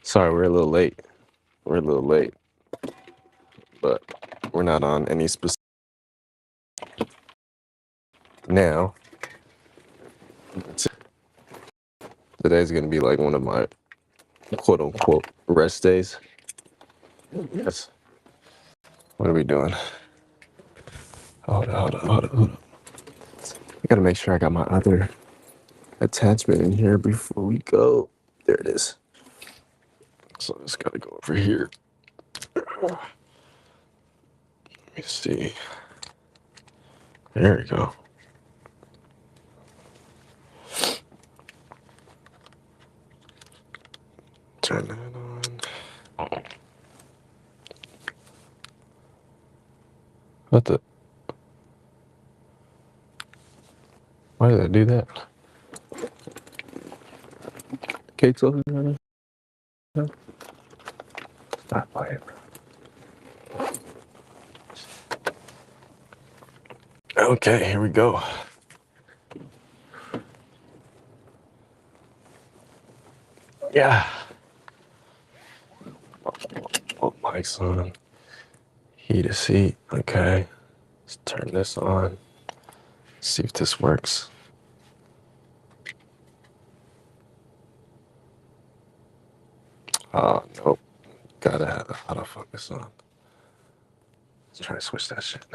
Sorry, we're a little late. We're a little late, but we're not on any specific. Now, today's gonna be like one of my quote unquote rest days. Yes. What are we doing? Hold on. I gotta make sure I got my other attachment in here before we go. There it is. So I just gotta go over here. Let me see. There we go. Turn that on. What the? Why did I do that? Kate's over there. Stop playing, bro. Okay, here we go. Yeah. Oh, mic's on. Heat a seat. Okay. Let's turn this on. See if this works. Oh, nope. Gotta have the autofocus on. Let's try to switch that shit.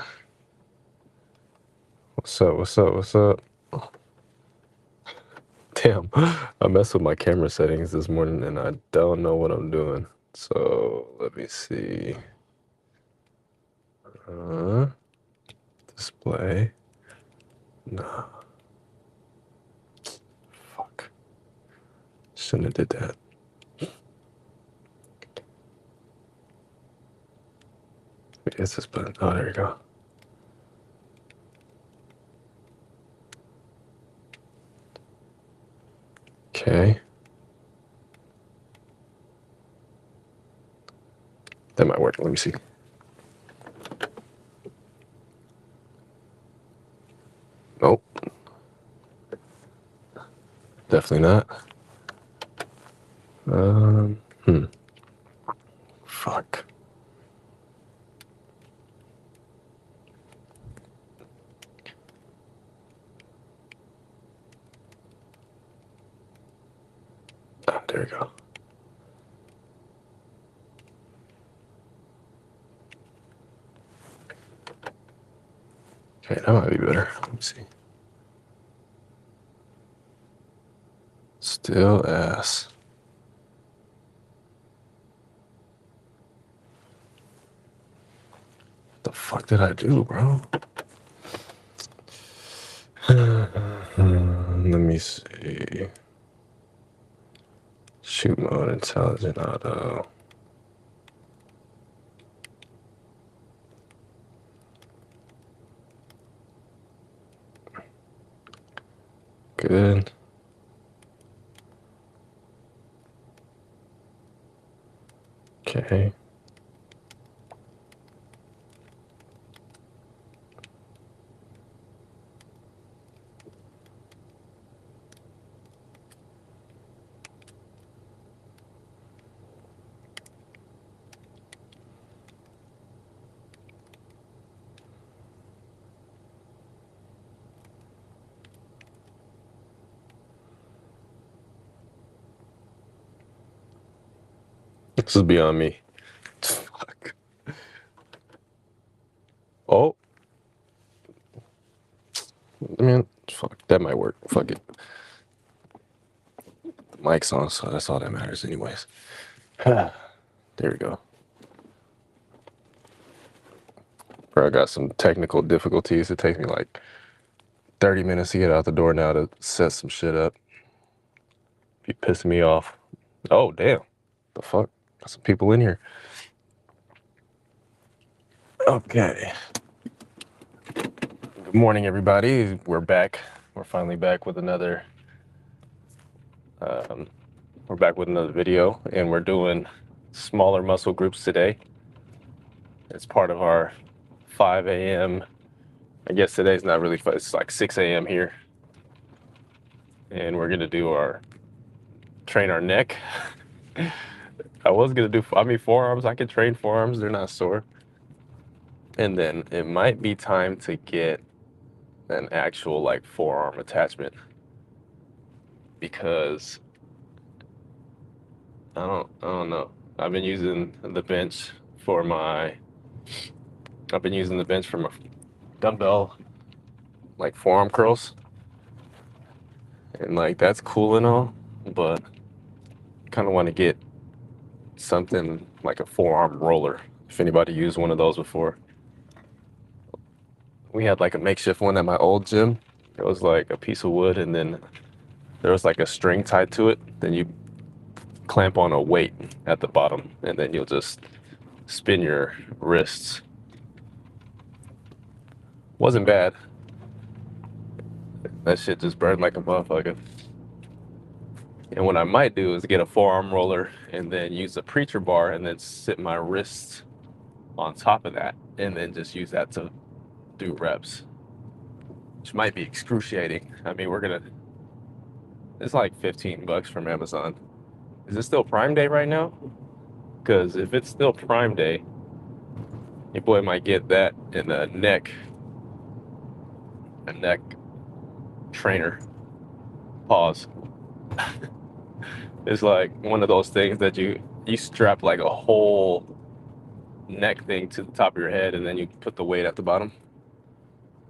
What's up? Damn, I messed with my camera settings this morning and I don't know what I'm doing. So let me see. Display. No. Fuck. Shouldn't have did that. Wait, is this button? Oh, there you go. Okay. That might work. Let me see. Nope. Definitely not. Fuck. Oh, there we go. Okay, that might be better. Let me see. Still ass. What the fuck did I do, bro? Let me see. Shoot mode, intelligent auto. Good. Okay. This is beyond me. Fuck. Oh. Man, fuck. That might work. Fuck it. The mic's on, so that's all that matters anyways. There we go. Bro, I got some technical difficulties. It takes me like 30 minutes to get out the door now to set some shit up. Be pissing me off. Oh, damn. The fuck? Got some people in here. Okay. Good morning, everybody. We're back. We're finally back with another video, and we're doing smaller muscle groups today. It's part of our 5 a.m. I guess today's not really fun. It's like 6 a.m. here. And we're gonna do train our neck I was gonna do. I mean, forearms. I can train forearms. They're not sore. And then it might be time to get an actual like forearm attachment because I don't know. I've been using the bench for my I've been using the bench for my dumbbell like forearm curls, and like that's cool and all, but kind of want to get something like a forearm roller. If anybody used one of those before, we had like a makeshift one at my old gym. It was like a piece of wood, and then there was like a string tied to it. Then you clamp on a weight at the bottom, and then you'll just spin your wrists. Wasn't bad. That shit just burned like a motherfucker. And what I might do is get a forearm roller and then use a preacher bar and then sit my wrists on top of that and then just use that to do reps, which might be excruciating. I mean, it's like $15 from Amazon. Is it still Prime Day right now? Because if it's still Prime Day, your boy might get that in a neck trainer. Pause. It's like one of those things that you strap like a whole neck thing to the top of your head and then you put the weight at the bottom.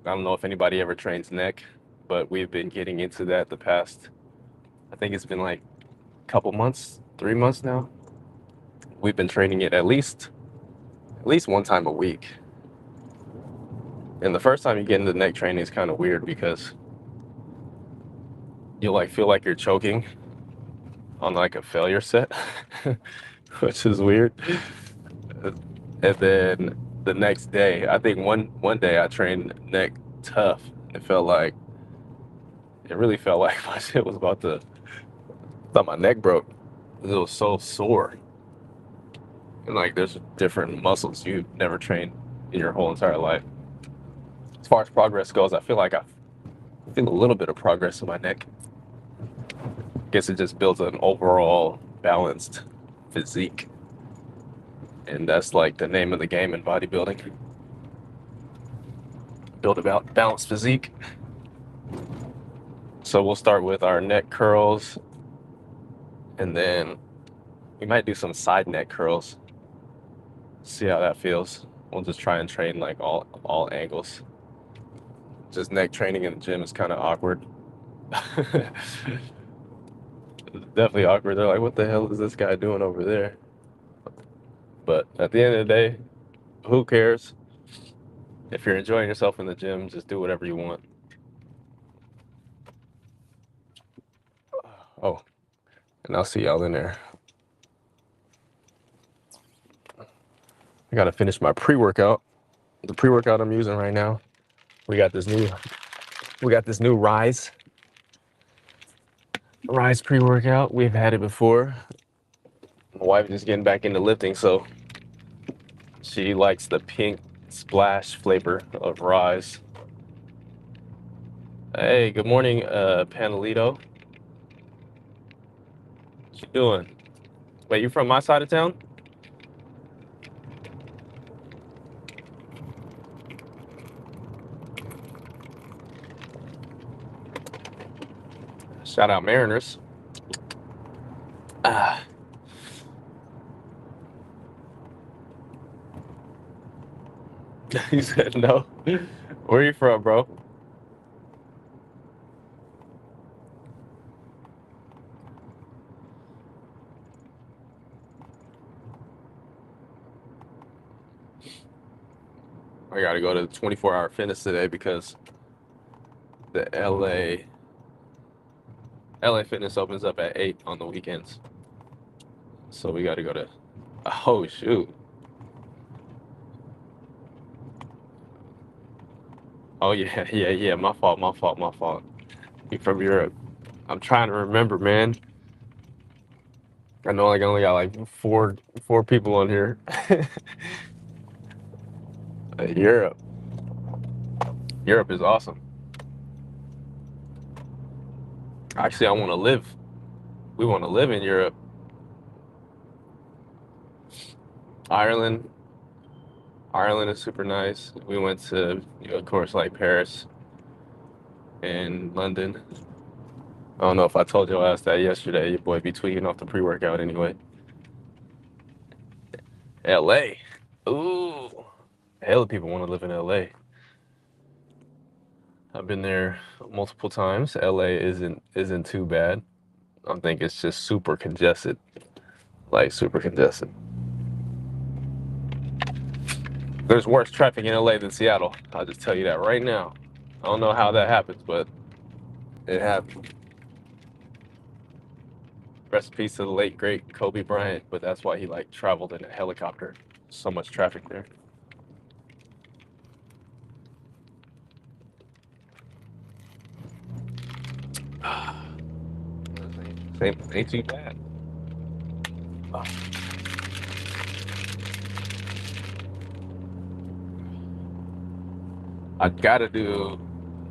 I don't know if anybody ever trains neck, but we've been getting into that the past, I think it's been like a couple months, 3 months now. We've been training it at least one time a week. And the first time you get into neck training is kind of weird because you like feel like you're choking on like a failure set, which is weird. And then the next day, I think one day I trained neck tough. It really felt like my shit was thought my neck broke. It was so sore. And like there's different muscles you've never trained in your whole entire life. As far as progress goes, I feel like I feel a little bit of progress in my neck. Guess it just builds an overall balanced physique. And that's like the name of the game in bodybuilding. Build a balanced physique. So we'll start with our neck curls, and then we might do some side neck curls. See how that feels. We'll just try and train like all angles. Just neck training in the gym is kind of awkward. Definitely awkward. They're like, what the hell is this guy doing over there? But at the end of the day, who cares? If you're enjoying yourself in the gym, just do whatever you want. Oh, and I'll see y'all in there. I gotta finish my pre-workout. The pre-workout I'm using right now. We got this new Rise pre-workout. We've had it before. My wife is getting back into lifting, so she likes the pink splash flavor of Rise. Hey, good morning, Panelito. What you doing? Wait, you from my side of town? Shout out Mariners. Ah. He said no. Where you from, bro? I gotta go to 24-hour fitness today because the LA Fitness opens up at 8 on the weekends. So we gotta go to, oh shoot. Oh yeah, yeah, my fault. You from Europe. I'm trying to remember, man. I know like I only got like four people on here. Europe. Europe is awesome. Actually, I want to live. We want to live in Europe. Ireland. Ireland is super nice. We went to, of course, like Paris and London. I don't know if I told your ass that yesterday. Your boy be tweaking off the pre-workout anyway. LA. Ooh. Hell, people want to live in LA. I've been there multiple times. LA isn't too bad. I think it's just super congested. Like super congested. There's worse traffic in LA than Seattle. I'll just tell you that right now. I don't know how that happens, but it happens. Rest in peace to the late great Kobe Bryant, but that's why he like traveled in a helicopter. So much traffic there. Ain't too bad. I gotta do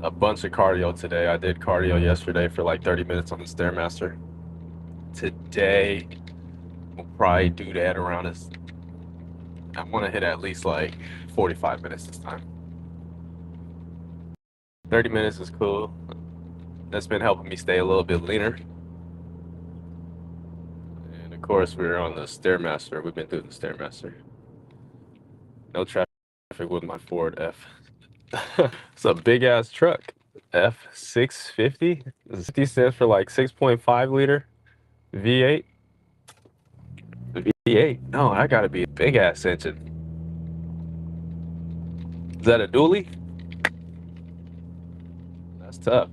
a bunch of cardio today. I did cardio yesterday for like 30 minutes on the Stairmaster. Today, we'll probably do that around this. I want to hit at least like 45 minutes this time. 30 minutes is cool. That's been helping me stay a little bit leaner. And of course, we're on the Stairmaster. We've been doing the Stairmaster. No traffic with my Ford F. It's a big ass truck. F650. 50 stands for like 6.5 liter V8. V8? No, that gotta be a big ass engine. Is that a dually? That's tough.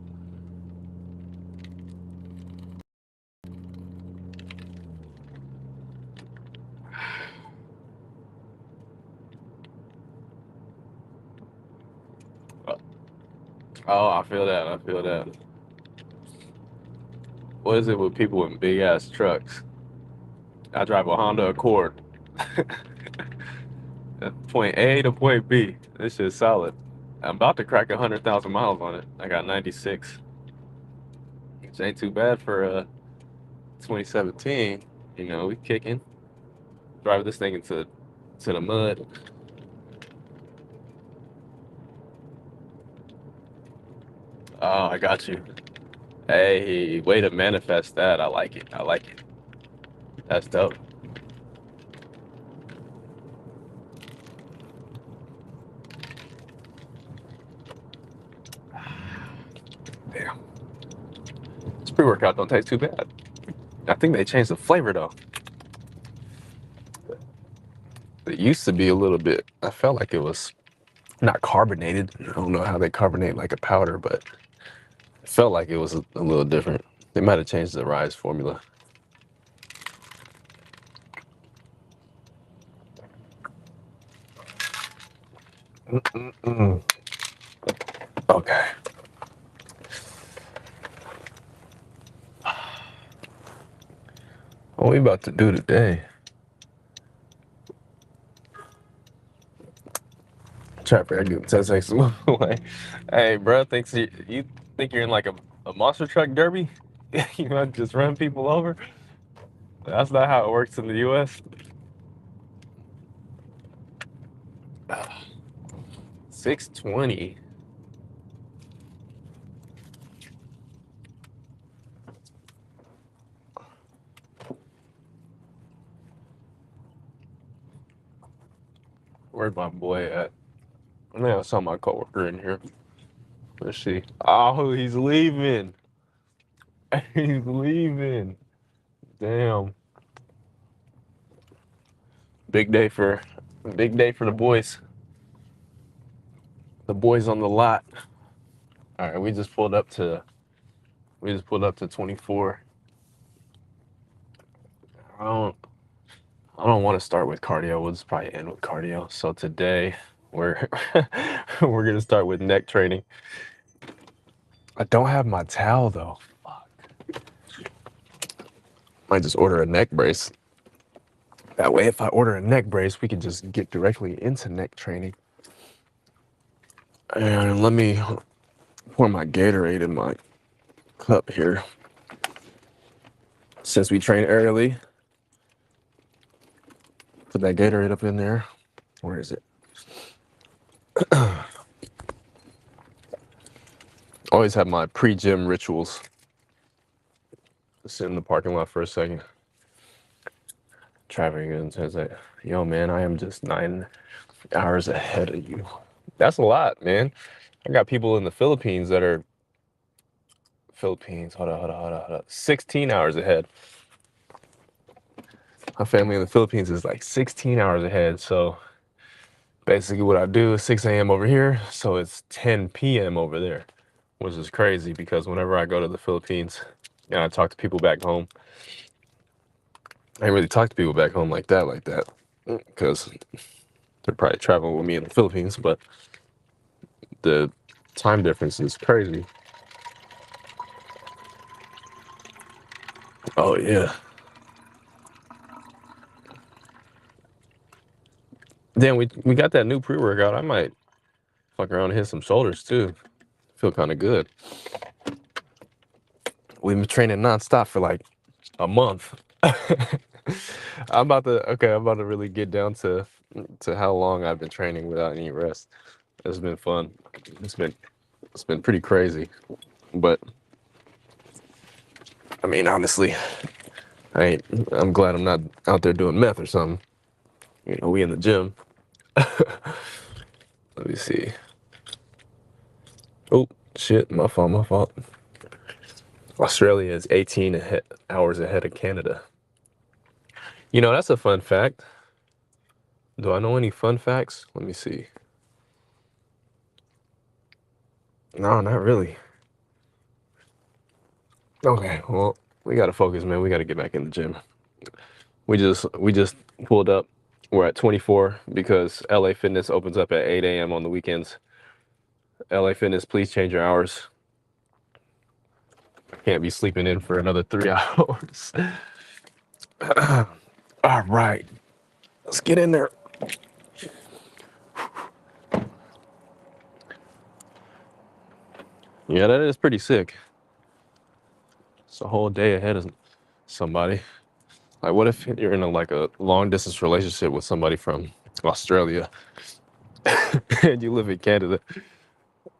Oh, I feel that. I feel that. What is it with people in big ass trucks? I drive a Honda Accord. Point A to point B. This shit's solid. I'm about to crack 100,000 miles on it. I got 96, which ain't too bad for 2017. You know, we kicking. Drive this thing into the mud. Oh, I got you. Hey, way to manifest that. I like it. I like it. That's dope. Damn. This pre-workout don't taste too bad. I think they changed the flavor though. It used to be a little bit, I felt like it was not carbonated. I don't know how they carbonate like a powder, but it felt like it was a little different. They might have changed the rise formula. Mm-mm-mm. Okay. What we about to do today? Trapper, I give him 10 seconds to move away. Hey, bro, you think you're in like a monster truck derby? You might just run people over? That's not how it works in the US. 620. Where's my boy at? I think I saw my coworker in here. Let's see. Oh, he's leaving. He's leaving. Damn. Big day for the boys. The boys on the lot. All right, we just pulled up to 24. I don't I don't want to start with cardio. We'll just probably end with cardio. So today we're we're gonna start with neck training. I don't have my towel though. Fuck. Might just order a neck brace. That way, if I order a neck brace, we can just get directly into neck training. And let me pour my Gatorade in my cup here. Since we train early, Put that Gatorade up in there. Where is it? Always have my pre-gym rituals. Sit in the parking lot for a second. Traffic and says like, yo man, I am just 9 hours ahead of you. That's a lot, man. I got people in the Philippines that are hold on. 16 hours ahead. My family in the Philippines is like 16 hours ahead. So basically what I do is 6 a.m. over here. So it's 10 p.m. over there, which is crazy because whenever I go to the Philippines and I talk to people back home, I ain't really talk to people back home like that, because they're probably traveling with me in the Philippines, but the time difference is crazy. Oh yeah. Then we got that new pre-workout. I might fuck around and hit some shoulders too. Feel kind of good. We've been training nonstop for like a month. I'm about to really get down to how long I've been training without any rest. It's been fun. It's been it's been pretty crazy. But I mean, honestly, I'm glad I'm not out there doing meth or something. You know, we in the gym. Let me see. Oh shit, my fault. Australia is 18 hours ahead of Canada. You know, that's a fun fact. Do I know any fun facts? Let me see. No, not really. Okay, well, we gotta focus, man. We gotta get back in the gym. We just pulled up. We're at 24 because LA Fitness opens up at 8 a.m. on the weekends. LA Fitness, please change your hours. I can't be sleeping in for another 3 hours. All right, let's get in there. Yeah, that is pretty sick. It's a whole day ahead of somebody. Like, what if you're in a long distance relationship with somebody from Australia and you live in Canada?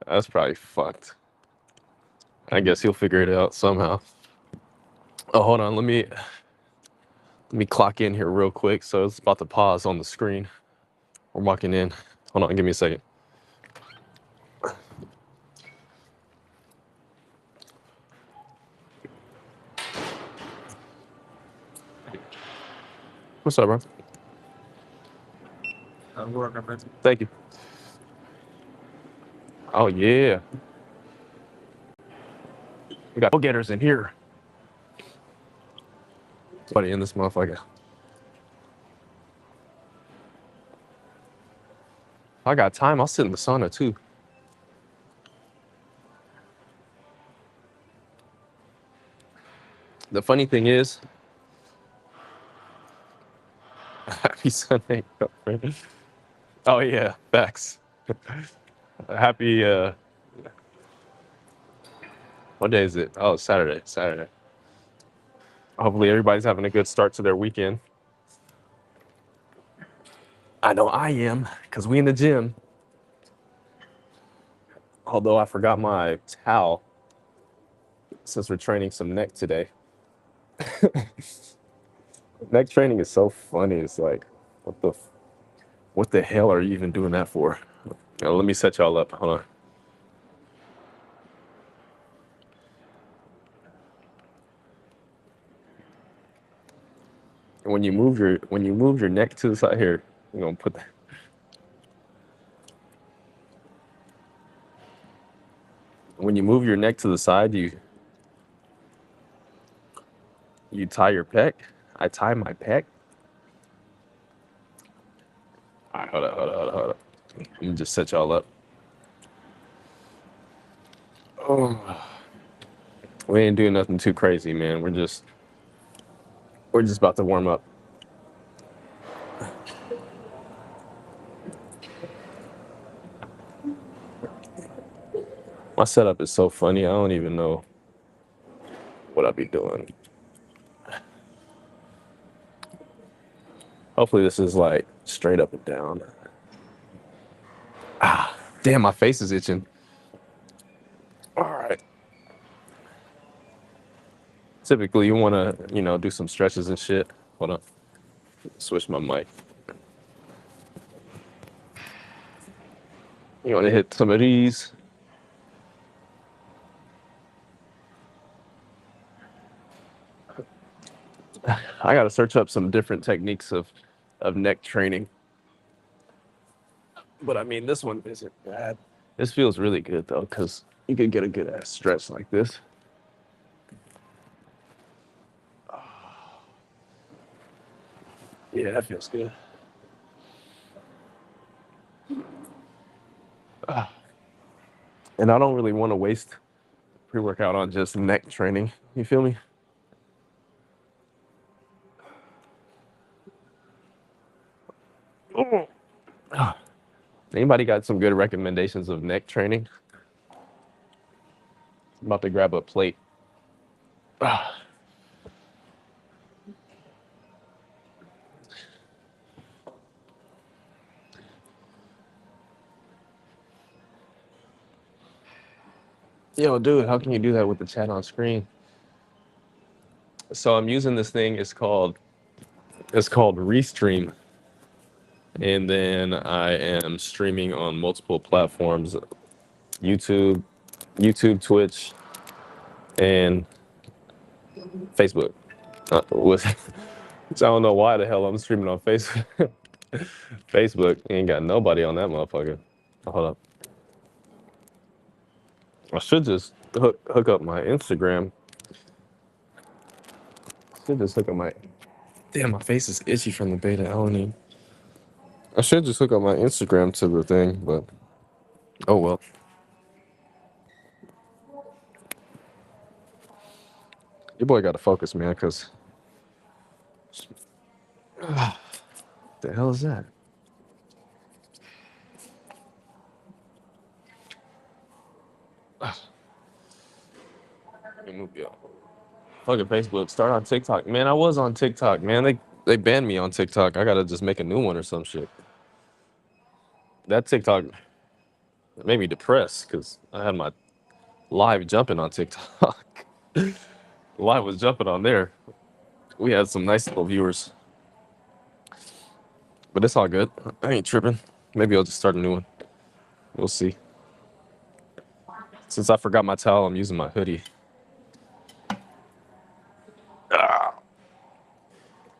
That's probably fucked. I guess he'll figure it out somehow. Oh, hold on. Let me clock in here real quick. So it's about to pause on the screen. We're walking in. Hold on. Give me a second. What's up, bro? Thank you. Oh yeah, we got go-getters in here. Somebody in this motherfucker. If I got time, I'll sit in the sauna too. The funny thing is, happy Sunday, girlfriend. Oh yeah, facts. Happy. What day is it? Oh, Saturday. Saturday. Hopefully, everybody's having a good start to their weekend. I know I am, cause we in the gym. Although I forgot my towel since we're training some neck today. Neck training is so funny. It's like, what the hell are you even doing that for? Now, let me set y'all up. Hold on. When you move your neck to the side here, you know, when you move your neck to the side, you tie your pec. I tie my pec. All right, hold up. Let me just set y'all up. Oh, we ain't doing nothing too crazy, man. We're just about to warm up. My setup is so funny. I don't even know what I'll be doing. Hopefully this is like straight up and down. Ah, damn, my face is itching. All right. Typically, you want to, do some stretches and shit. Hold on. Switch my mic. You want to hit some of these. I got to search up some different techniques of neck training. But I mean, this one isn't bad. This feels really good though, because you could get a good ass stretch like this. Yeah, that feels good. Ah, and I don't really want to waste pre-workout on just neck training. You feel me? Ah, anybody got some good recommendations of neck training? I'm about to grab a plate. Ah, yo, dude, how can you do that with the chat on screen? So I'm using this thing. It's called Restream, and then I am streaming on multiple platforms: YouTube, Twitch, and Facebook. With which I don't know why the hell I'm streaming on Facebook. Facebook ain't got nobody on that motherfucker. Hold up. I should just hook up my Instagram. Should just hook up my. Damn, my face is itchy from the beta. I don't need. I should just hook up my Instagram to the thing, but oh well. Your boy got to focus, man, because the hell is that? Let me move you. Fucking Facebook. Start on TikTok, man. I was on TikTok, man. They banned me on TikTok. I gotta just make a new one or some shit. That TikTok made me depressed because I had my live jumping on TikTok. Live was jumping on there. We had some nice little viewers, but it's all good. I ain't tripping. Maybe I'll just start a new one. We'll see. Since I forgot my towel, I'm using my hoodie. Ah,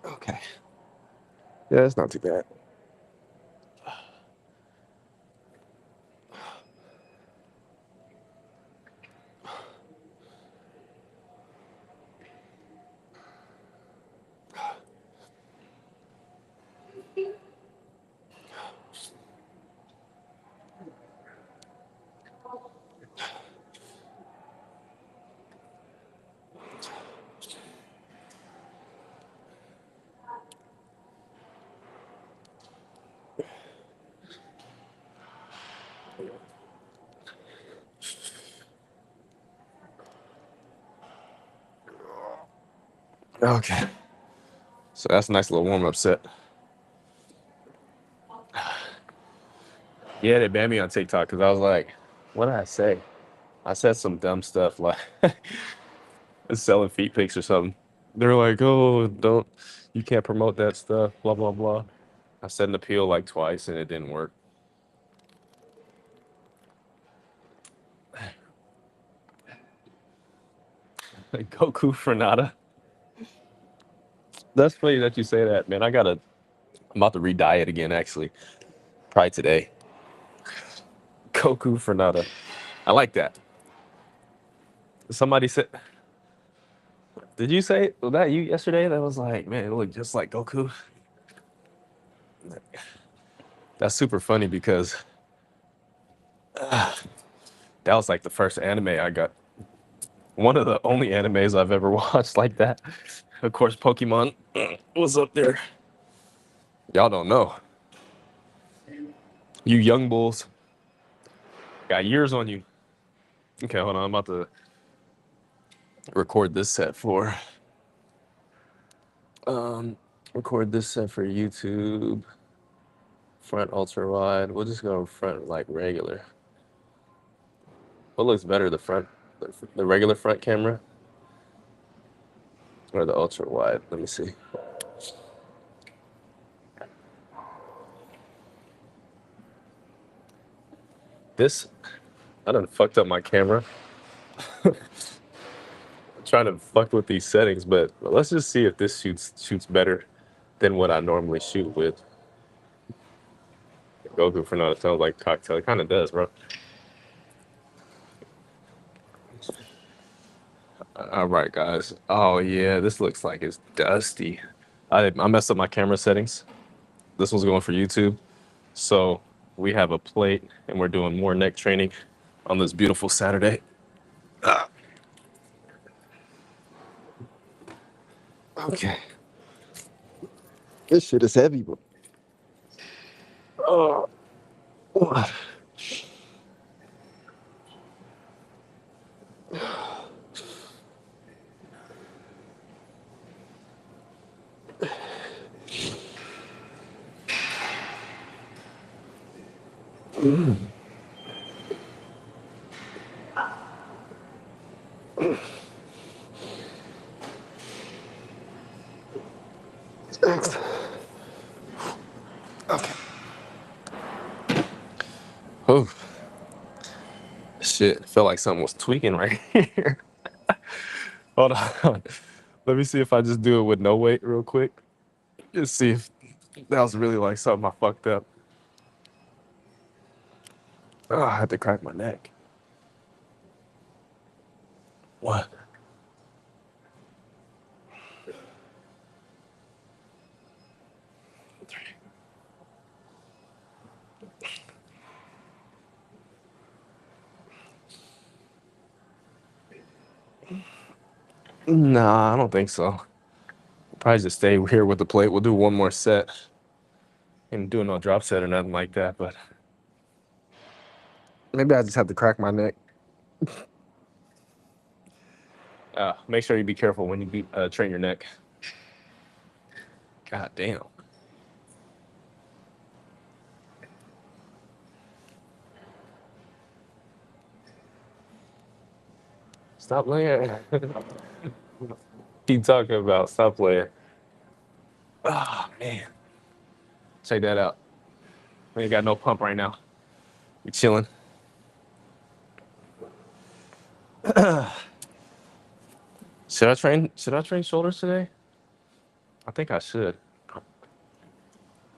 okay. Yeah, it's not too bad. Okay. So that's a nice little warm up set. Yeah, they banned me on TikTok because I was like, what did I say? I said some dumb stuff like selling feet pics or something. They're like, oh, don't, you can't promote that stuff, blah, blah, blah. I said an appeal like twice and it didn't work. Goku for nada. That's funny that you say that, man. I'm about to re-diet again, actually. Probably today. Goku for nada. I like that. Somebody said, did you say was that you yesterday? That was like, man, it looked just like Goku. That's super funny because that was like the first anime I got. One of the only animes I've ever watched like that. Of course, Pokemon was up there. Y'all don't know. You young bulls got years on you. Okay, hold on. I'm about to record this set for Record this set for YouTube. Front ultra wide. We'll just go front like regular. What looks better, the regular front camera or the ultra wide? Let me see. This, I done fucked up my camera. Trying to fuck with these settings, but let's just see if this shoots better than what I normally shoot with. Goku for not, it sounds like cocktail. It kind of does, bro. All right, guys. Oh yeah, this looks like it's dusty. I messed up my camera settings. This one's going for YouTube. So we have a plate and we're doing more neck training on this beautiful Saturday. Ah, okay. This shit is heavy, bro. Oh, what? Okay. Oh, shit. Felt like something was tweaking right here. Hold on. Let me see if I just do it with no weight real quick. Just see if that was really like something I fucked up. Oh, I had to crack my neck. What? Nah, I don't think so. Probably just stay here with the plate. We'll do one more set. And do no drop set or nothing like that, but maybe I just have to crack my neck. Make sure you be careful when you train your neck. God damn. Stop playing. Keep talking about stop playing. Oh man. Check that out. We ain't got no pump right now. We chilling. Should I train shoulders today? I think I should.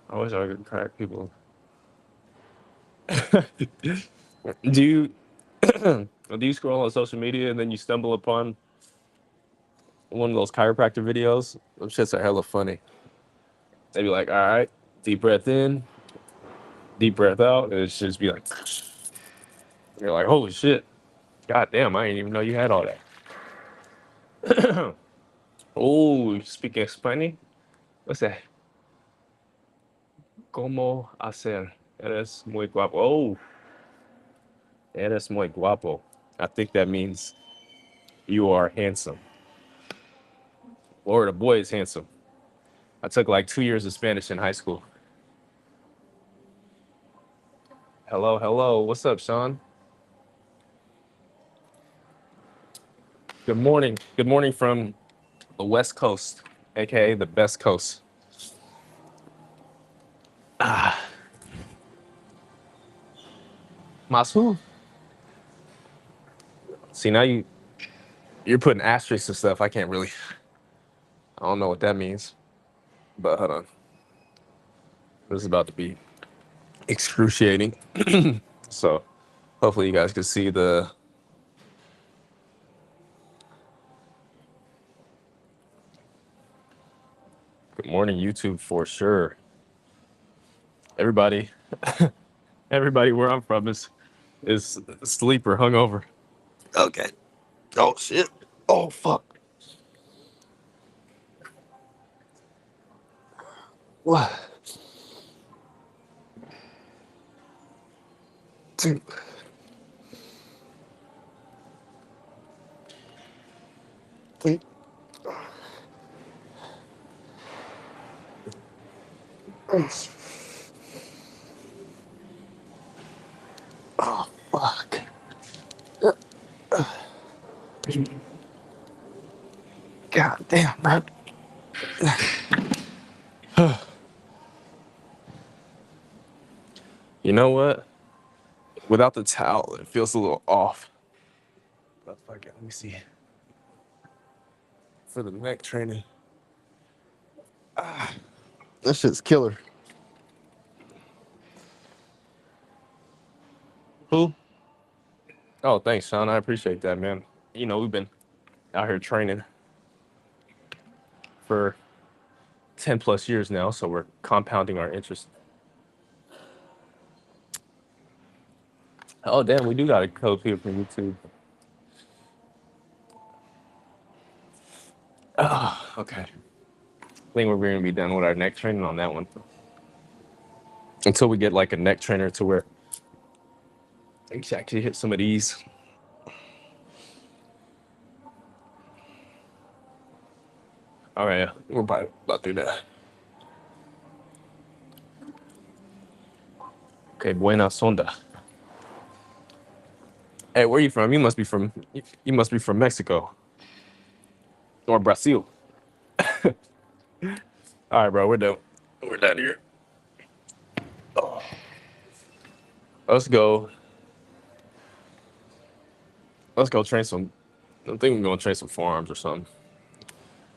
I wish I could crack people. Do you do you scroll on social media and then you stumble upon one of those chiropractor videos? Those shits are hella funny. They be like, all right, deep breath in, deep breath out, and it should just be like, you're like, holy shit, god damn, I didn't even know you had all that. Oh, you speaking Spanish? What's that? ¿Cómo hacer? Eres muy guapo. Oh, eres muy guapo. I think that means you are handsome, or the boy is handsome. I took like 2 years of Spanish in high school. Hello, hello. What's up, Sean? Good morning. Good morning from the West Coast, aka the best coast. Ah, Masu. See now you're putting asterisks and stuff. I can't really. I don't know what that means. But hold on. This is about to be excruciating. So hopefully you guys can see the. Good morning, YouTube for sure. Everybody, everybody where I'm from is asleep or hungover. Okay. Oh shit. Oh fuck. What? Dude. Wait. Oh, fuck. God damn, bro. You know what? Without the towel, it feels a little off. But fuck it, let me see. For the neck training. That shit's killer. Who? Oh, thanks, Sean. I appreciate that, man. You know, we've been out here training for 10 plus years now, so we're compounding our interest. Oh, damn, we do got a code here from YouTube. Oh, okay. I think we're going to be done with our neck training on that one. Until we get like a neck trainer to where we can actually hit some of these. All right, yeah, we're about to do that. Okay, buena sonda. Hey, where are you from? You must be from Mexico or Brazil. All right, bro, we're done. We're done here. Oh, let's go. Let's go train some. I think we're gonna train some forearms or something.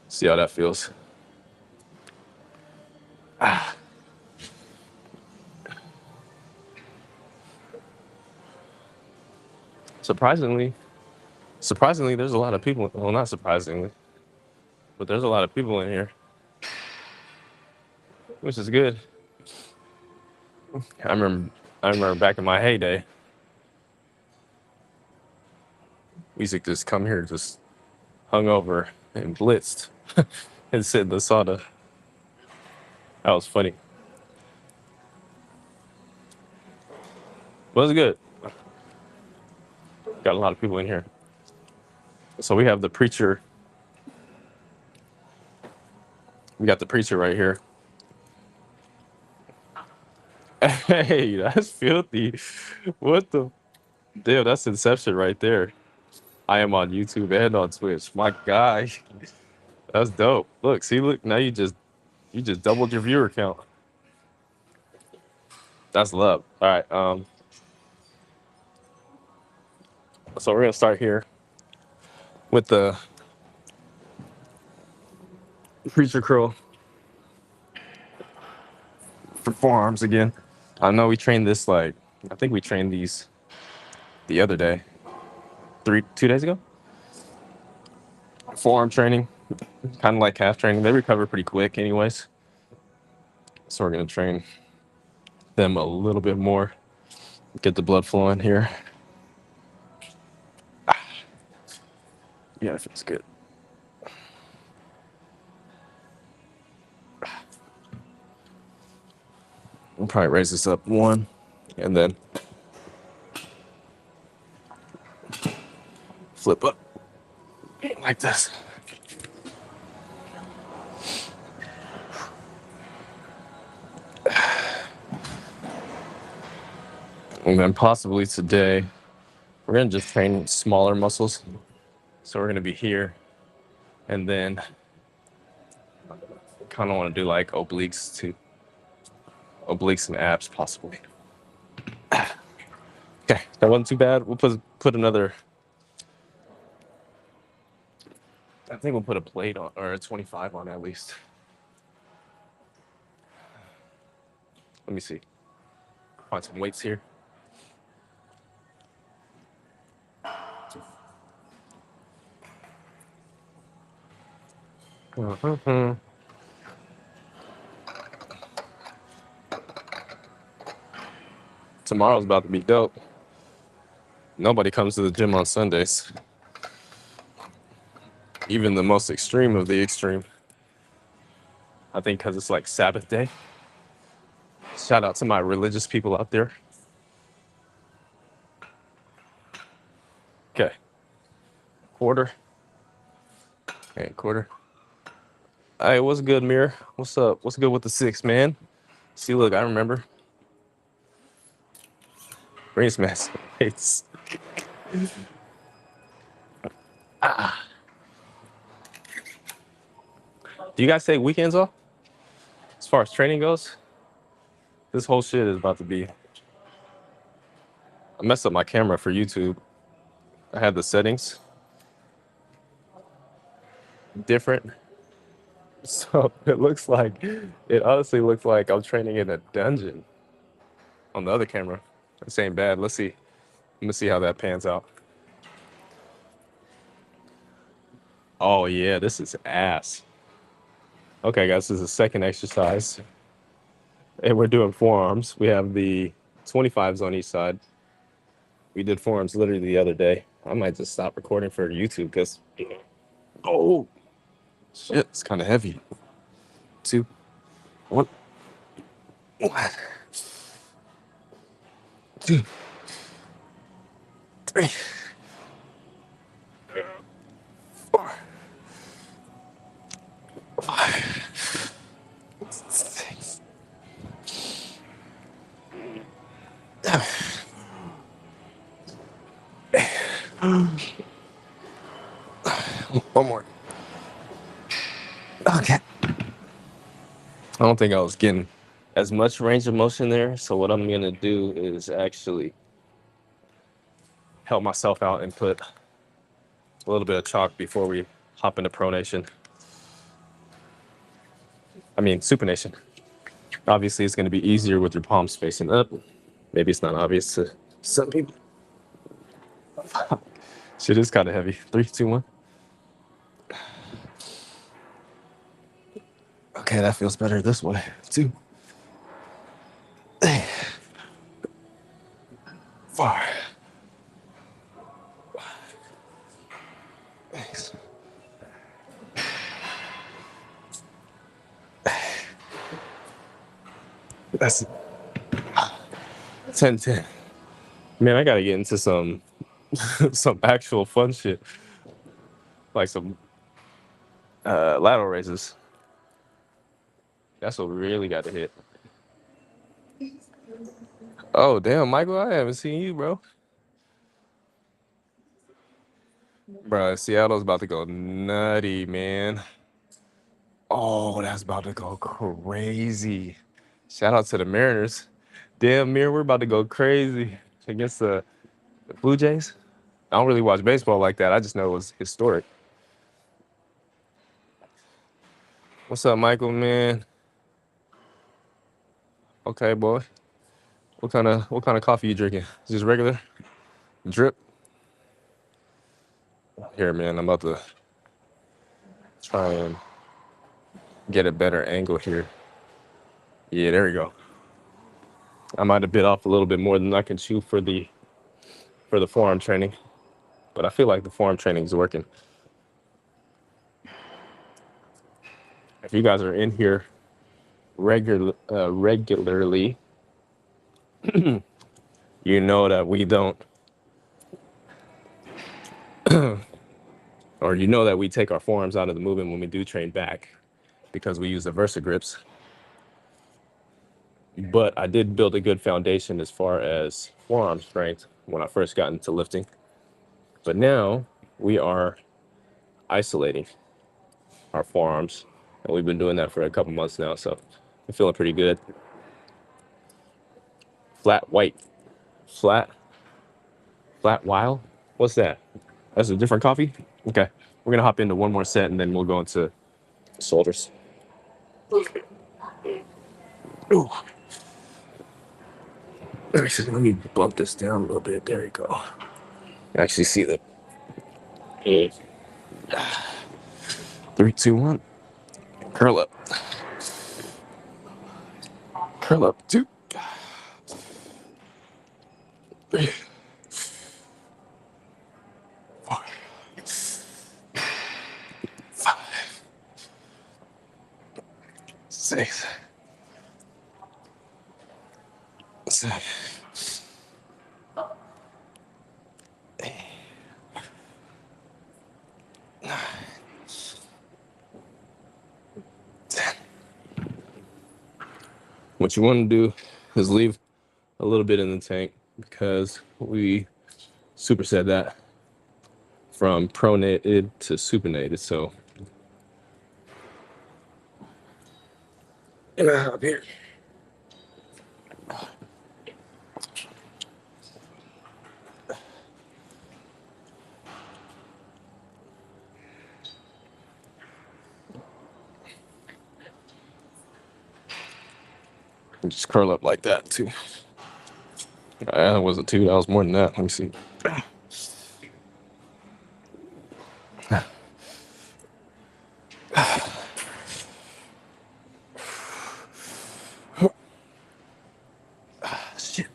See how that feels. Ah, surprisingly, surprisingly, there's a lot of people. Well, not surprisingly, but there's a lot of people in here, which is good. I remember, I remember back in my heyday, we used to just come here just hungover and blitzed and sit in the sauna. That was funny. But it was good. Got a lot of people in here. So we have the preacher. We got the preacher right here. Hey, that's filthy. What the? Damn, that's Inception right there. I am on YouTube and on Twitch. My guy, that's dope. Look, see, look. Now you just doubled your viewer count. That's love. All right. So we're gonna start here with the preacher curl for forearms again. I know we trained this like I think we trained these the other day, 2 days ago. Forearm training, kind of like calf training. They recover pretty quick, anyways. So we're gonna train them a little bit more, get the blood flowing here. Yeah, it feels good. We'll probably raise this up one, and then flip up like this. And then possibly today, we're gonna just train smaller muscles. So we're gonna be here, and then kind of want to do like obliques and abs possibly. Okay, that wasn't too bad. We'll put another. I think we'll put a plate on or a 25 on at least. Let me see. Find some weights here. Mhm. Tomorrow's about to be dope. Nobody comes to the gym on Sundays. Even the most extreme of the extreme. I think because it's like Sabbath day. Shout out to my religious people out there. Okay, quarter. Okay, quarter. Hey, what's good, Mirror? What's up? What's good with the six, man? See, look, I remember. Bring smash. It's Do you guys take weekends off? As far as training goes, this whole shit is about to be. I messed up my camera for YouTube. I had the settings different. So it honestly looks like I'm training in a dungeon on the other camera. This ain't bad. Let's see. Let me see how that pans out. Oh, yeah, this is ass. Okay, guys, this is the second exercise. And we're doing forearms. We have the 25s on each side. We did forearms literally the other day. I might just stop recording for YouTube because, oh, shit, it's kind of heavy. 2, 1, 2, 3, 4, 5, 6, 7. One more. Okay. I don't think I was getting as much range of motion there. So what I'm gonna do is actually help myself out and put a little bit of chalk before we hop into pronation. I mean supination. Obviously, it's gonna be easier with your palms facing up. Maybe it's not obvious to some people. Shit is kind of heavy. 3, 2, 1. Okay, that feels better this way. 2, 4. Thanks. That's 10, 10. Man, I gotta get into some some actual fun shit, like some lateral raises. That's what we really got to hit. Oh damn, Michael, I haven't seen you, bro. Bro, Seattle's about to go nutty, man. Oh, that's about to go crazy. Shout out to the Mariners. Damn, Mir, we're about to go crazy against the Blue Jays. I don't really watch baseball like that. I just know it was historic. What's up, Michael, man? Okay, boy. What kind of coffee you drinking? Just regular? Drip? Here, man. I'm about to try and get a better angle here. Yeah, there we go. I might have bit off a little bit more than I can chew for the forearm training, but I feel like the forearm training is working. If you guys are in here regularly, you know that we don't, or you know that we take our forearms out of the movement when we do train back because we use the Versa grips. But I did build a good foundation as far as forearm strength when I first got into lifting. But now we are isolating our forearms, and we've been doing that for a couple months now. So I'm feeling pretty good. Flat white, flat, flat wild. What's that? That's a different coffee. Okay, we're gonna hop into one more set, and then we'll go into shoulders. Ooh. Let me bump this down a little bit. There you go. Actually, see the 3, 2, 1. Curl up. Curl up. 2, 3, 4, 5, 6, 7, 8, 9, 10. What you want to do is leave a little bit in the tank because we superset that from pronated to supinated. So up here. And just curl up like that too. That wasn't two, that was more than that. Let me see. Shit.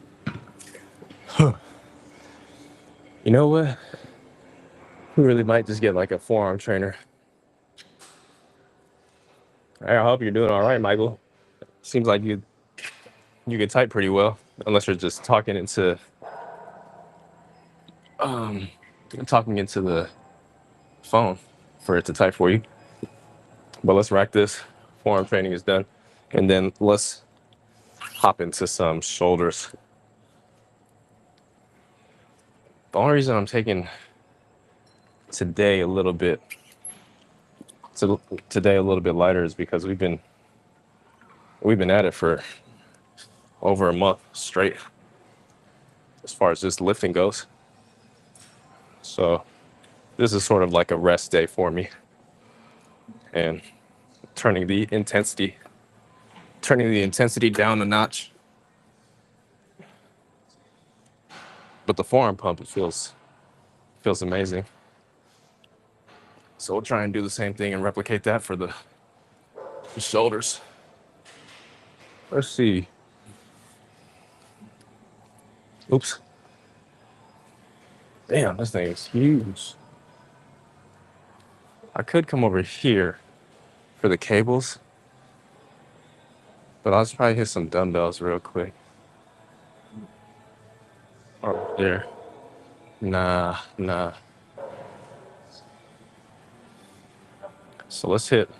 You know what? We really might just get like a forearm trainer. I hope you're doing all right, Michael. Seems like you can type pretty well, unless you're just um talking into the phone for it to type for you. But let's rack this. Forearm training is done, and then let's hop into some shoulders. The only reason I'm taking today a little bit today a little bit lighter is because we've been at it for over a month straight as far as just lifting goes. So this is sort of like a rest day for me, and turning the intensity down a notch. But the forearm pump, it feels amazing. So we'll try and do the same thing and replicate that for the shoulders. Let's see. Oops. Damn, this thing is huge. I could come over here for the cables, but I'll just probably hit some dumbbells real quick. Oh, there. Nah. So let's hit. We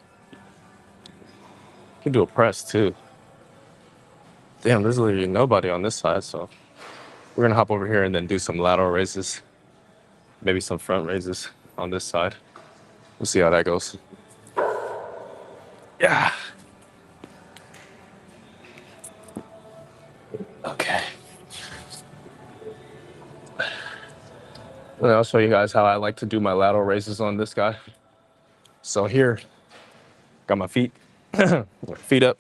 can do a press too. Damn, there's literally nobody on this side, so we're gonna hop over here and then do some lateral raises, maybe some front raises on this side. We'll see how that goes. Yeah. Okay. And I'll show you guys how I like to do my lateral raises on this guy. So here, got my feet up.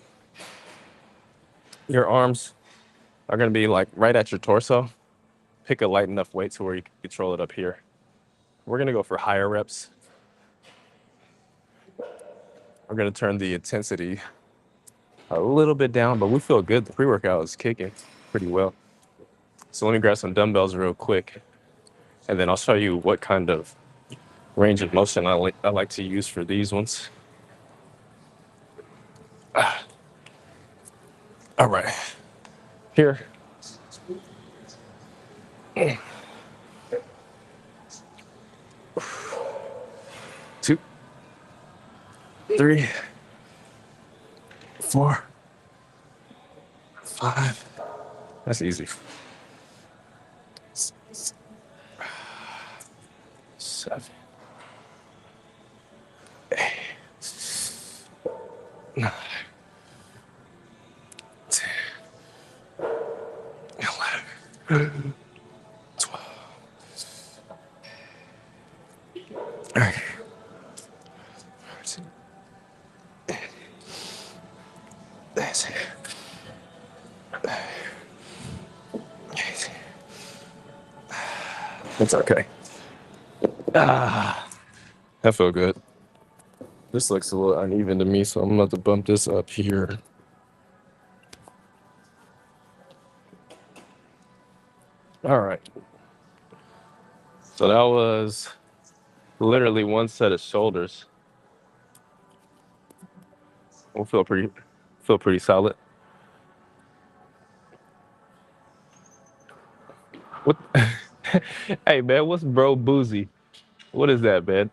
Your arms are gonna be like right at your torso. Pick a light enough weight to where you can control it up here. We're gonna go for higher reps. We're gonna turn the intensity a little bit down, but we feel good. The pre-workout is kicking pretty well. So let me grab some dumbbells real quick, and then I'll show you what kind of range of motion I like to use for these ones. All right, here. 2, 3, 4, 5. That's easy. 7, 8, 9, 10, 11, 12. All right. That's it. It's okay. That felt good. This looks a little uneven to me, so I'm about to bump this up here. All right. So that was literally one set of shoulders. We'll feel pretty solid. What? Hey man, what's bro boozy? What is that, man?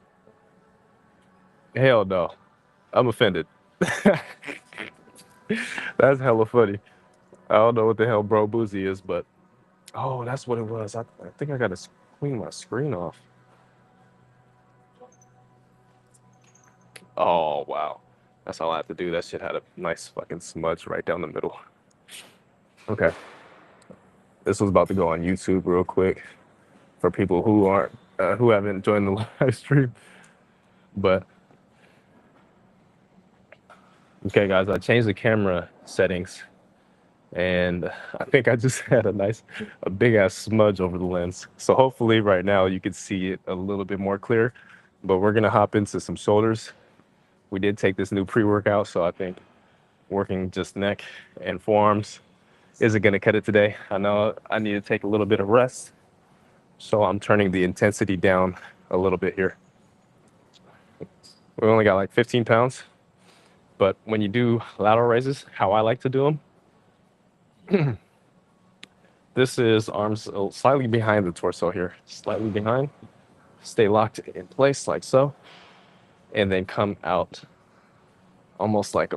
Hell no. I'm offended. That's hella funny. I don't know what the hell Bro Boozy is, but oh, that's what it was. I think I gotta clean my screen off. Oh wow, that's all I have to do. That shit had a nice fucking smudge right down the middle. Okay, this was about to go on YouTube real quick for people who haven't joined the live stream. But okay, guys, I changed the camera settings, and I think I just had a big ass smudge over the lens. So hopefully, right now you can see it a little bit more clear. But we're gonna hop into some shoulders. We did take this new pre-workout, so I think working just neck and forearms isn't gonna cut it today. I know I need to take a little bit of rest, so I'm turning the intensity down a little bit here. We only got like 15 pounds, but when you do lateral raises, how I like to do them, this is arms slightly behind the torso here, slightly behind. Stay locked in place like so, and then come out almost like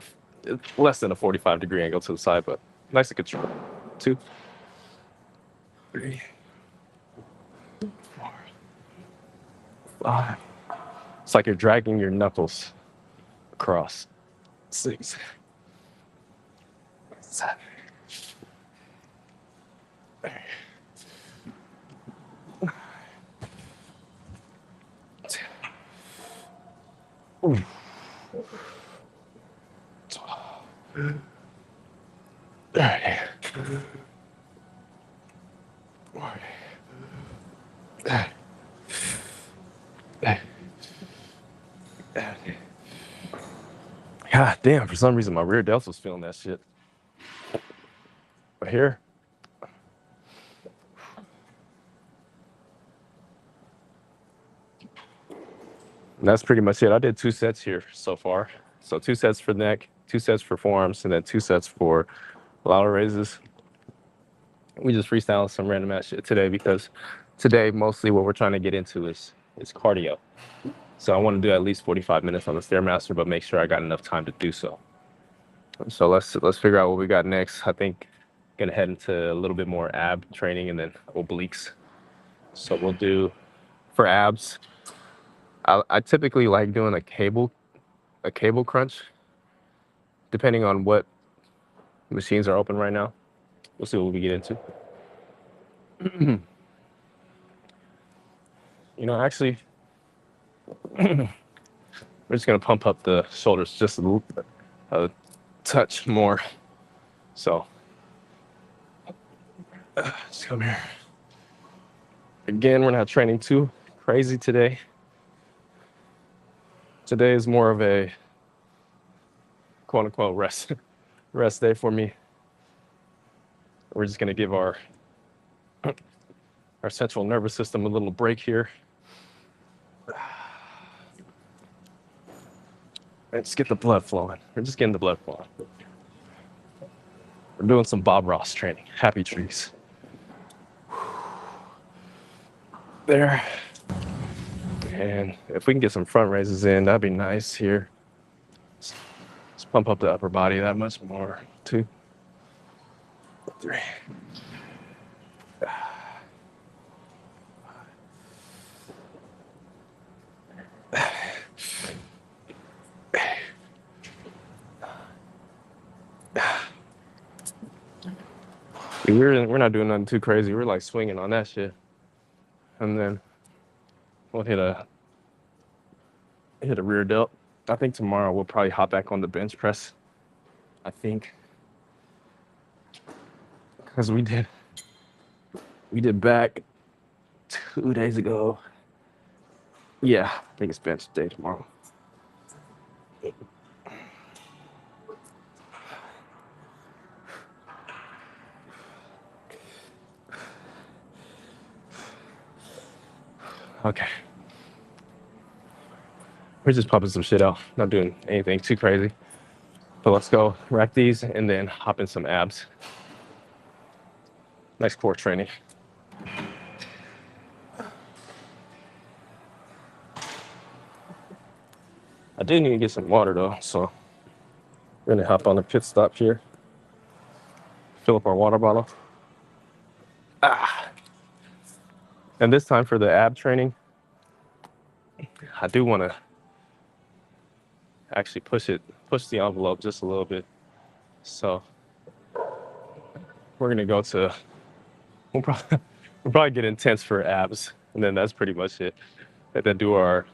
less than a 45-degree angle to the side, but nice and controlled. 2, 3, 4, 5. It's like you're dragging your knuckles across. 6, 7, 8, 10, 12, 13, 14, 15. God damn, for some reason my rear delts was feeling that shit. But here, and that's pretty much it. I did 2 sets here so far. So 2 sets for neck, 2 sets for forearms, and then 2 sets for lateral raises. We just freestyled some random ass shit today because today mostly what we're trying to get into is cardio. So I want to do at least 45 minutes on the Stairmaster, but make sure I got enough time to do so. So let's figure out what we got next. I think gonna head into a little bit more ab training and then obliques. So we'll do for abs. I typically like doing a cable crunch, depending on what machines are open right now. We'll see what we get into. You know, actually, we're just gonna pump up the shoulders just a touch more. So, just come here. Again, we're not training too crazy today. Today is more of a quote unquote rest day for me. We're just gonna give our central nervous system a little break here. And just get the blood flowing. We're just getting the blood flowing. We're doing some Bob Ross training. Happy trees. There. And if we can get some front raises in, that'd be nice here. Let's pump up the upper body that much more. 2, 3. We're not doing nothing too crazy. We're like swinging on that shit, and then we'll hit a rear delt. I think tomorrow we'll probably hop back on the bench press. I think because we did back 2 days ago. Yeah, I think it's bench day tomorrow. Okay. We're just pumping some shit out. Not doing anything too crazy. But let's go rack these and then hop in some abs. Nice core training. I do need to get some water though, so we're gonna hop on a pit stop here. Fill up our water bottle. And this time for the ab training, I do want to actually push the envelope just a little bit. So we're gonna go to, we'll probably, we'll probably get intense for abs, and then that's pretty much it. And then do our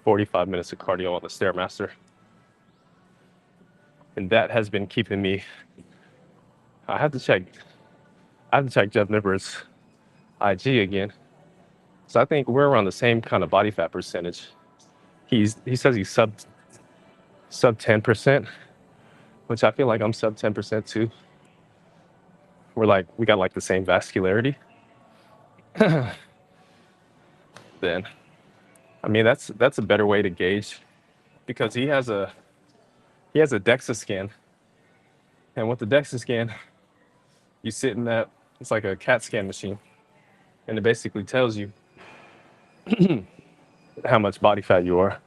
45 minutes of cardio on the Stairmaster. And that has been keeping me. I have to check. I have to check Jeff Nippers' IG again. So I think we're around the same kind of body fat percentage. He says he's sub 10%, which I feel like I'm sub 10% too. We got like the same vascularity. Then I mean that's a better way to gauge, because he has a DEXA scan, and with the DEXA scan, you sit in that, it's like a CAT scan machine, and it basically tells you how much body fat you are.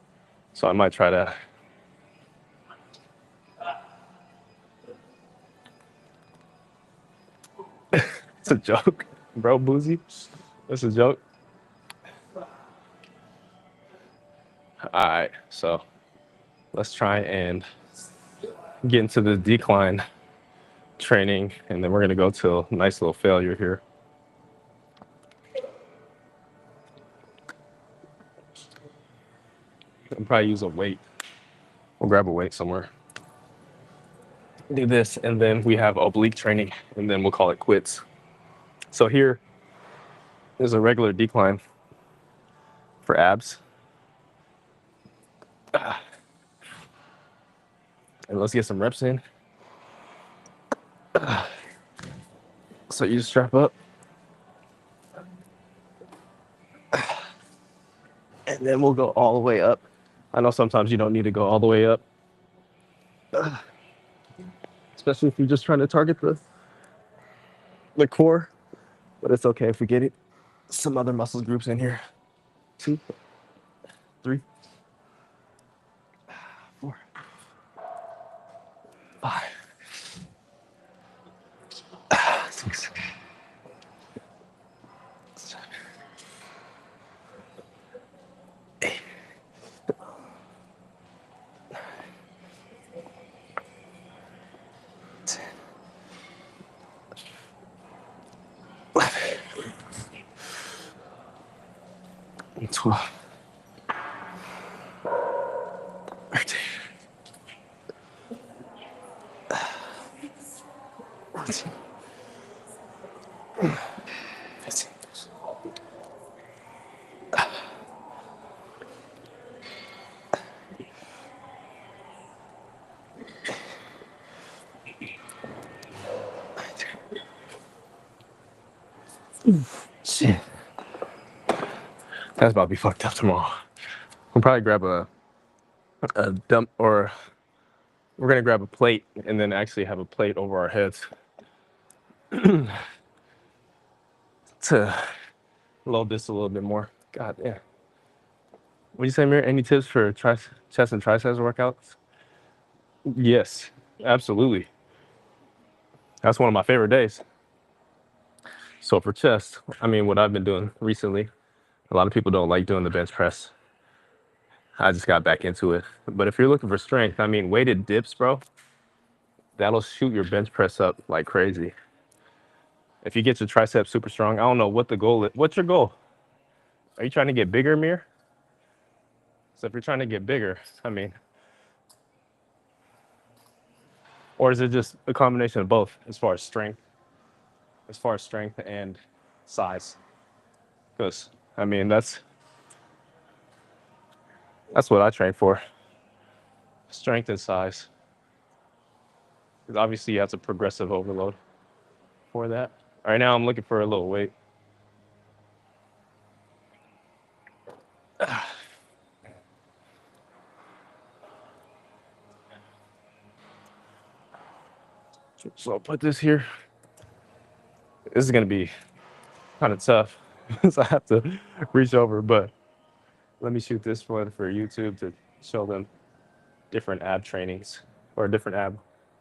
So I might try to. It's a joke, bro, Boozy. That's a joke. All right, so let's try and get into the decline training, and then we're gonna go to a nice little failure here. I'll probably use a weight. We'll grab a weight somewhere. Do this, and then we have oblique training, and then we'll call it quits. So here is a regular decline for abs. And let's get some reps in. So you just strap up. And then we'll go all the way up. I know sometimes you don't need to go all the way up, especially if you're just trying to target the core. But it's okay if we get it. Some other muscle groups in here. 2, 3, 4, 5, 6, 7, 8, 10, 11, 12, 13, 14, 15. Shit. That's about to be fucked up tomorrow. We'll probably grab a dump, or we're gonna grab a plate and then actually have a plate over our heads to load this a little bit more. God damn. What do you say, Mir? Any tips for chest and triceps workouts? Yes, absolutely. That's one of my favorite days. So for chest, I mean, what I've been doing recently, a lot of people don't like doing the bench press. I just got back into it. But if you're looking for strength, I mean, weighted dips, bro, that'll shoot your bench press up like crazy. If you get your triceps super strong, I don't know what the goal is. What's your goal? Are you trying to get bigger, Mir? So if you're trying to get bigger, I mean, or is it just a combination of both as far as strength and size? Because I mean, that's what I train for, strength and size. Because obviously you have to progressive overload for that. Right now I'm looking for a little weight. So I'll put this here. This is gonna be kind of tough, so I have to reach over. But let me shoot this one for YouTube to show them different ab trainings or different ab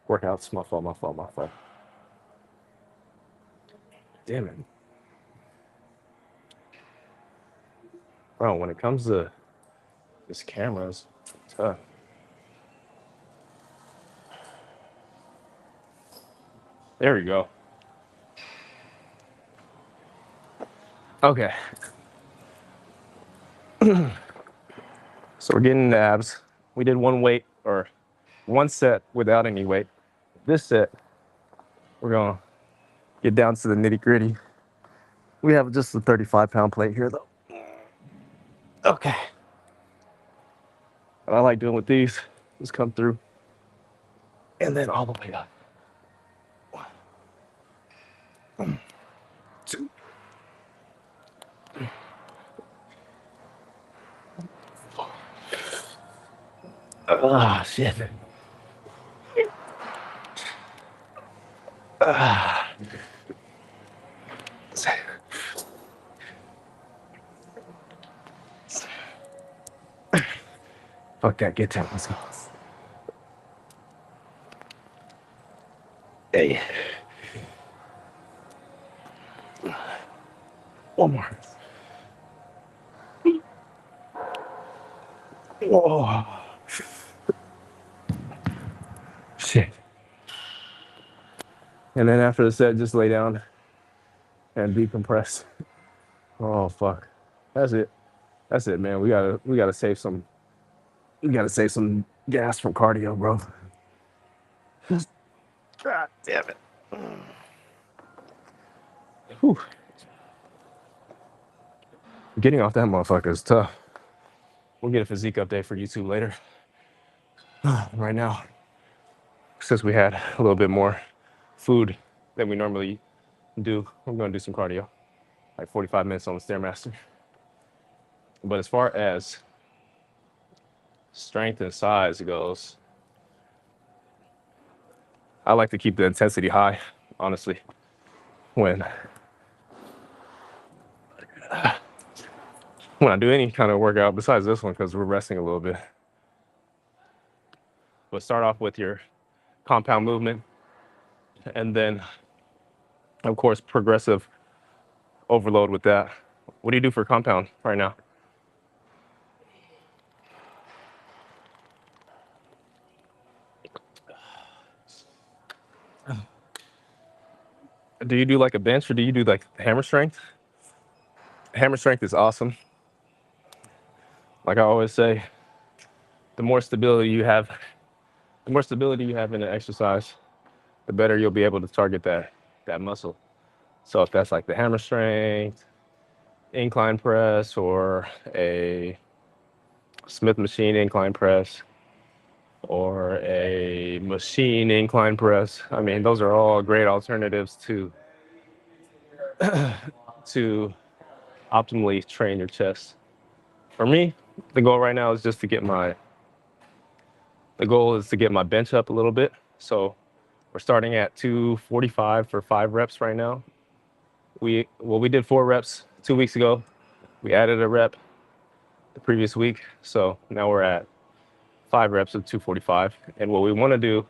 workouts. My fault. damn it. Bro, when it comes to this camera, it's tough. There we go. Okay. So we're getting the abs. We did one weight or one set without any weight. This set, we're going to get down to the nitty gritty. We have just a 35-pound plate here, though. Okay. What I like doing with these is come through and then all the way up. 1, 2. Ah, shit. Ah. Fuck that, get down, let's go. Hey. One more. Oh. Shit. And then after the set, just lay down and decompress. Oh fuck. That's it. That's it, man. We gotta save some gas from cardio, bro. God damn it. Whew. Getting off that motherfucker is tough. We'll get a physique update for YouTube later. Right now, since we had a little bit more food than we normally do, we're gonna do some cardio. Like 45 minutes on the Stairmaster. But as far as strength and size goes, I like to keep the intensity high, honestly. When I do any kind of workout besides this one, because we're resting a little bit. But start off with your compound movement, and then, of course, progressive overload with that. What do you do for compound right now? Do you do like a bench or do you do like hammer strength? Hammer strength is awesome. Like I always say, the more stability you have in an exercise, the better you'll be able to target that muscle. So if that's like the hammer strength, incline press, or a Smith machine incline press, or a machine incline press, I mean, those are all great alternatives to optimally train your chest. For me, the goal right now is just to get my bench up a little bit. So we're starting at 245 for 5 reps right now. We did 4 reps 2 weeks ago. We added a rep the previous week, so now we're at 5 reps of 245. And what we want to do,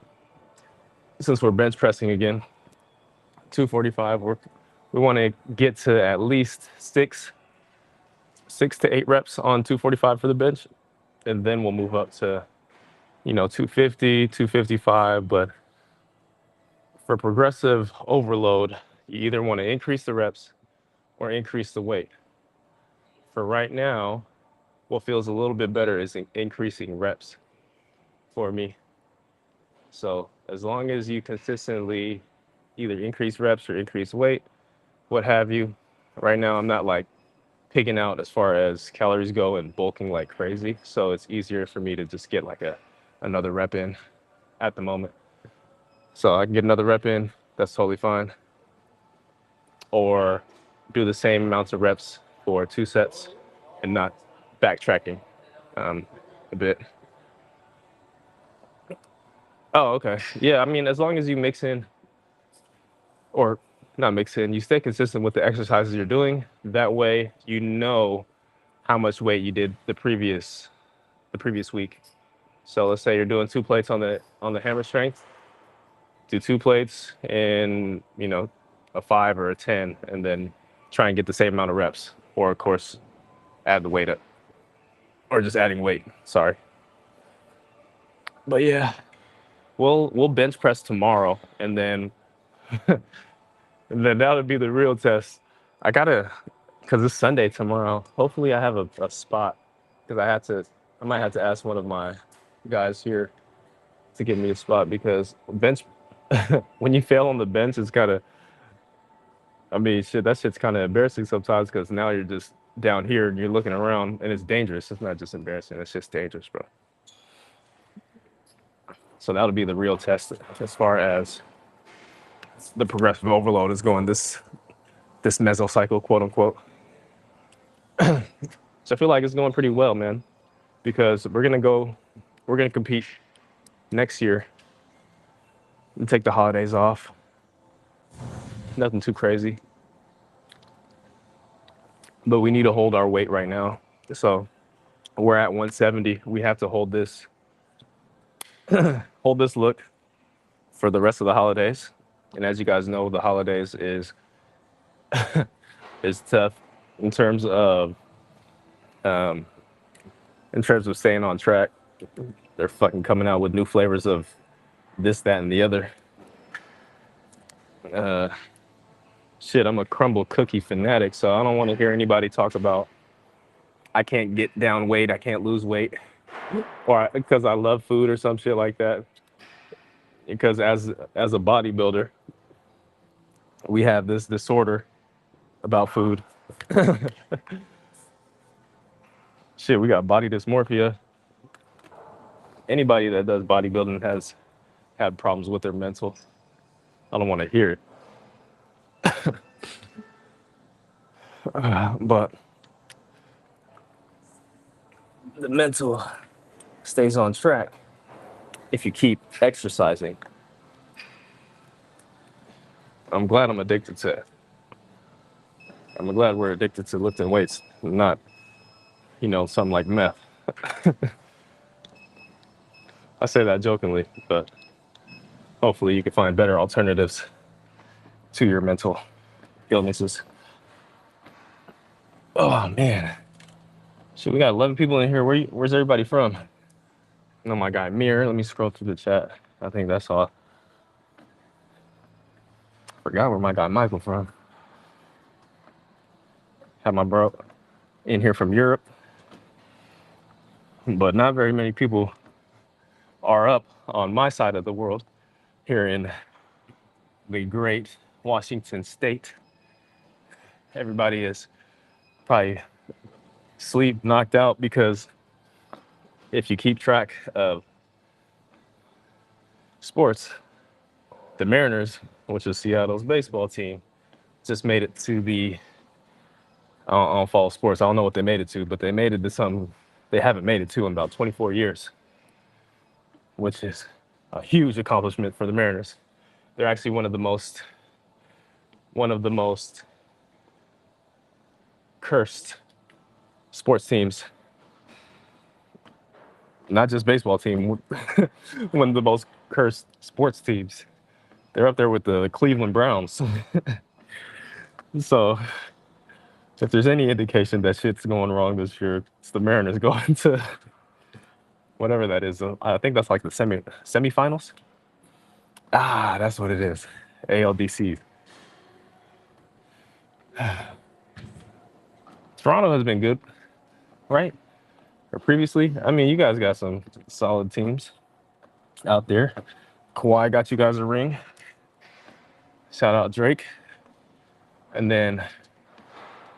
since we're bench pressing again, 245, we want to get to at least 6 to 8 reps on 245 for the bench, and then we'll move up to 250, 255. But for progressive overload, you either want to increase the reps or increase the weight. For right now, what feels a little bit better is increasing reps for me. So as long as you consistently either increase reps or increase weight, what have you, right now I'm not like pigging out as far as calories go and bulking like crazy. So it's easier for me to just get like another rep in at the moment. So I can get another rep in, that's totally fine. Or do the same amounts of reps for 2 sets and not backtracking a bit. Oh, okay. Yeah, I mean, as long as you mix in, or not mix in, you stay consistent with the exercises you're doing. That way, you know how much weight you did the previous week. So let's say you're doing 2 plates on the hammer strength. Do 2 plates in a 5 or a 10, and then try and get the same amount of reps, or of course add the weight up, or just adding weight. Sorry, but yeah, we'll bench press tomorrow, and then that would be the real test. I gotta, cause it's Sunday tomorrow. Hopefully, I have a spot, cause I might have to ask one of my guys here to give me a spot because bench. When you fail on the bench, it's kind of, I mean, shit, that shit's kind of embarrassing sometimes because now you're just down here and you're looking around and it's dangerous. It's not just embarrassing, it's just dangerous, bro. So that'll be the real test as far as the progressive overload is going this mesocycle, quote unquote. So I feel like it's going pretty well, man, because we're gonna compete next year and take the holidays off. Nothing too crazy, but we need to hold our weight right now. So we're at 170. We have to hold this look for the rest of the holidays. And as you guys know, the holidays is tough in terms of um, staying on track. They're fucking coming out with new flavors of this, that, and the other. Uh, Shit, I'm a crumble cookie fanatic, so I don't want to hear anybody talk about I can't get down weight, I can't lose weight, or because I love food or some shit like that. Because as a bodybuilder, we have this disorder about food. Shit, we got body dysmorphia. Anybody that does bodybuilding has had problems with their mental. I don't want to hear it. But the mental stays on track if you keep exercising. I'm glad I'm addicted to it. I'm glad we're addicted to lifting weights, not, something like meth. I say that jokingly, but hopefully you can find better alternatives to your mental illnesses. Oh man. Shit, we got 11 people in here. Where's everybody from? No, my guy Mir. Let me scroll through the chat. I think that's all. Forgot where my guy Michael from. Have my bro in here from Europe, but not very many people are up on my side of the world here in the great Washington state. Everybody is probably sleep knocked out because if you keep track of sports, the Mariners, which is Seattle's baseball team, just made it to I don't follow sports. I don't know what they made it to, but they made it to something they haven't made it to in about 24 years, which is a huge accomplishment for the Mariners. They're actually one of the most cursed sports teams, not just baseball team, one of the most cursed sports teams. They're up there with the Cleveland Browns. So if there's any indication that shit's going wrong this year, it's the Mariners going to whatever that is. I think that's like the semifinals. Ah, that's what it is. ALDC. Toronto has been good, right? Or previously. I mean, you guys got some solid teams out there. Kawhi got you guys a ring. Shout out Drake. And then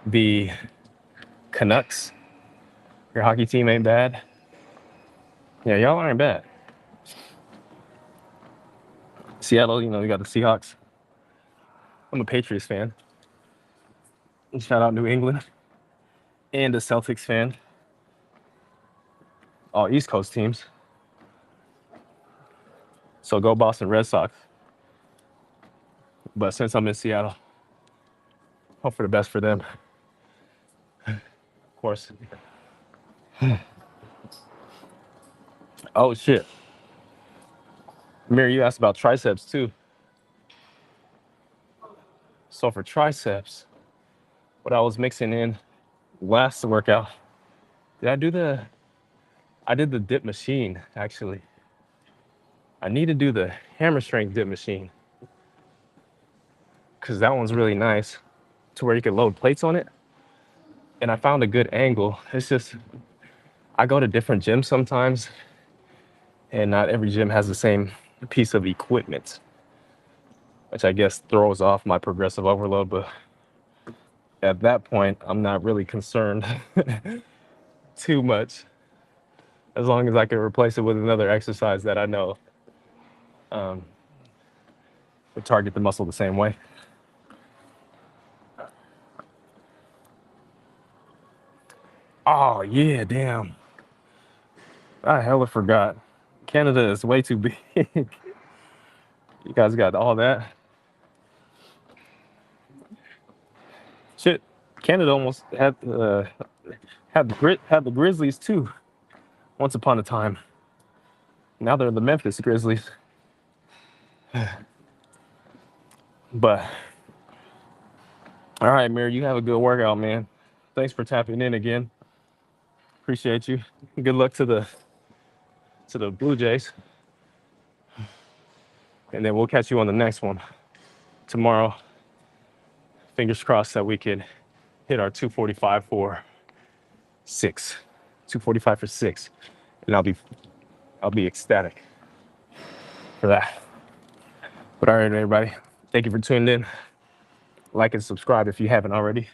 the Canucks. Your hockey team ain't bad. Yeah, y'all aren't bad. Seattle, you got the Seahawks. I'm a Patriots fan. Shout out New England. And a Celtics fan. All East Coast teams. So go Boston Red Sox. But since I'm in Seattle, hope for the best for them. Of course. Oh shit. Mir, you asked about triceps too. So for triceps, what I was mixing in last workout, did I do the, I did the dip machine actually. I need to do the hammer strength dip machine because that one's really nice to where you can load plates on it. And I found a good angle. It's just, I go to different gyms sometimes, and not every gym has the same piece of equipment, which I guess throws off my progressive overload. But at that point, I'm not really concerned too much as long as I can replace it with another exercise that I know um, would target the muscle the same way. Oh, yeah, damn. I hella forgot. Canada is way too big. You guys got all that. Shit, Canada almost had the Grizzlies too. Once upon a time. Now they're the Memphis Grizzlies. But all right, Mir, you have a good workout, man. Thanks for tapping in again. Appreciate you. Good luck to the Blue Jays. And then we'll catch you on the next one tomorrow. Fingers crossed that we can hit our 245 for 6. 245 for 6. And I'll be ecstatic for that. But all right, everybody. Thank you for tuning in. Like and subscribe if you haven't already.